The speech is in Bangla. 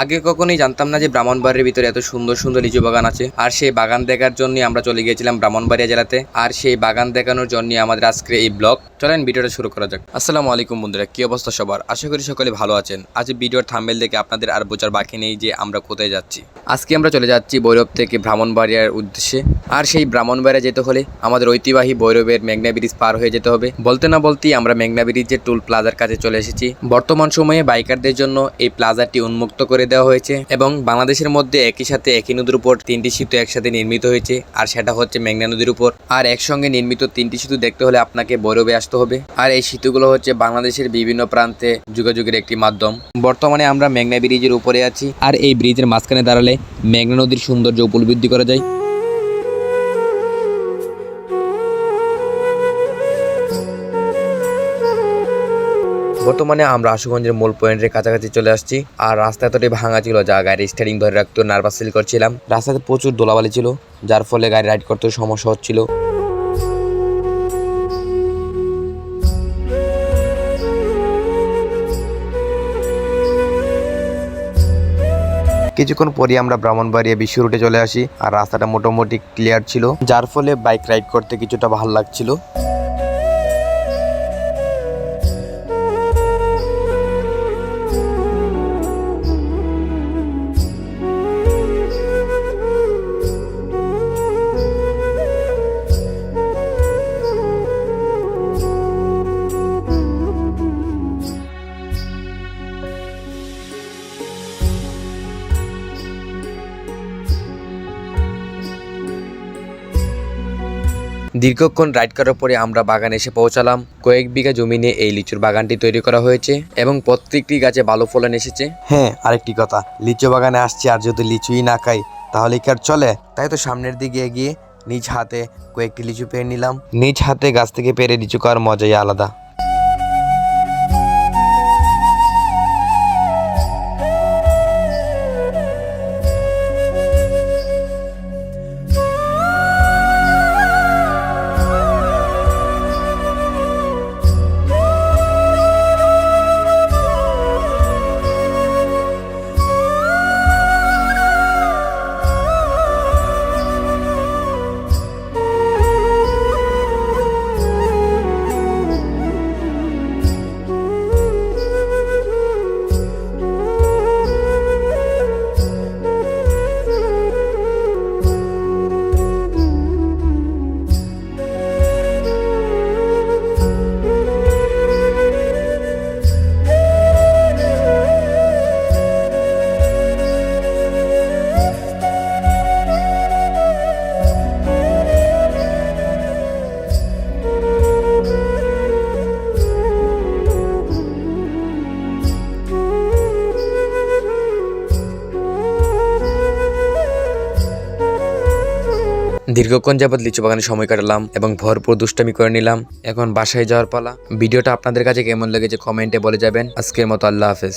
আগে কখনোই জানতাম না যে ব্রাহ্মণবাড়িয়ার ভিতরে এত সুন্দর সুন্দর লিচু বাগান আছে। আর সেই বাগান দেখার জন্য আমরা চলে গিয়েছিলাম ব্রাহ্মণবাড়িয়া জেলাতে। আর সেই বাগান দেখানোর জন্য আমাদের আজকে এই ব্লগ। চলেন ভিডিওটা শুরু করা যাক। আসসালামু আলাইকুম বন্ধুরা, কি অবস্থা সবার? আশা করি সকলে ভালো আছেন। আজ ভিডিওর থাম্বনেল দেখে আপনাদের আর বোঝার বাকি নেই যে আমরা কোথায় যাচ্ছি। আজকে আমরা চলে যাচ্ছি ভৈরব থেকে ব্রাহ্মণবাড়িয়ার উদ্দেশ্যে। আর সেই ব্রাহ্মণবাড়িয়া যেতে হলে আমাদের ঐতিহ্যবাহী ভৈরবের মেঘনা ব্রিজ পার হয়ে যেতে হবে। বলতে না বলতেই আমরা মেঘনা ব্রিজের টুল প্লাজার কাছে চলে এসেছি। বর্তমান সময়ে বাইকারদের জন্য এই প্লাজাটি উন্মুক্ত করে দেওয়া হয়েছে এবং বাংলাদেশের মধ্যে একই সাথে একই নদীর উপর তিনটি সেতু একসাথে নির্মিত হয়েছে। আর সেটা হচ্ছে মেঘনা নদীর উপর। আর একসঙ্গে নির্মিত তিনটি সেতু দেখতে হলে আপনাকে ভৈরবে আসতে হবে। আর এই সেতুগুলো হচ্ছে বাংলাদেশের বিভিন্ন প্রান্তে যোগাযোগের একটি মাধ্যম। বর্তমানে আমরা মেঘনা ব্রিজের উপরে আছি। আর এই ব্রিজের মাঝখানে দাঁড়ালে মেঘনা নদীর সৌন্দর্য উপলব্ধি করা যায়। বর্তমানে আমরা আশুগঞ্জের মূল পয়েন্টের কাছাকাছি চলে আসছি। আর রাস্তা এতটাই ভাঙা ছিল যা গাড়ি স্টারিং ধরে রাখতে নার্ভাস ফিল করছিলাম। রাস্তাতে প্রচুর ধুলাবালি ছিল, যার ফলে গাড়ি রাইড করতে সমস্যা হচ্ছিল। কিছুক্ষণ পরে আমরা ব্রাহ্মণবাড়িয়া বিশ্ব রুটে চলে আসি। আর রাস্তাটা মোটামুটি ক্লিয়ার ছিল, যার ফলে বাইক রাইড করতে কিছুটা ভালো লাগছিল। দীর্ঘক্ষণ রাইড করার পরে আমরা বাগানে এসে পৌঁছালাম। কয়েক বিঘা জমি নিয়ে এই লিচুর বাগানটি তৈরি করা হয়েছে এবং প্রত্যেকটি গাছে ভালো ফলন এসেছে। হ্যাঁ, আরেকটি কথা, লিচু বাগানে আসছি আর যদি লিচুই না খাই তাহলে কি আর চলে? তাই তো সামনের দিকে এগিয়ে নিজ হাতে কয়েকটি লিচু পেরে নিলাম। নিজ হাতে গাছ থেকে পেরে লিচু খাওয়ার মজাই আলাদা। দীর্ঘক্ষণ যাবৎ লিচু বাগানে সময় কাটালাম এবং ভরপুর দুষ্টামি করে নিলাম। এখন বাসায় যাওয়ার পালা। ভিডিওটা আপনাদের কাছে কেমন লেগেছে কমেন্টে বলে যাবেন। আজকের মতো আল্লাহ হাফেজ।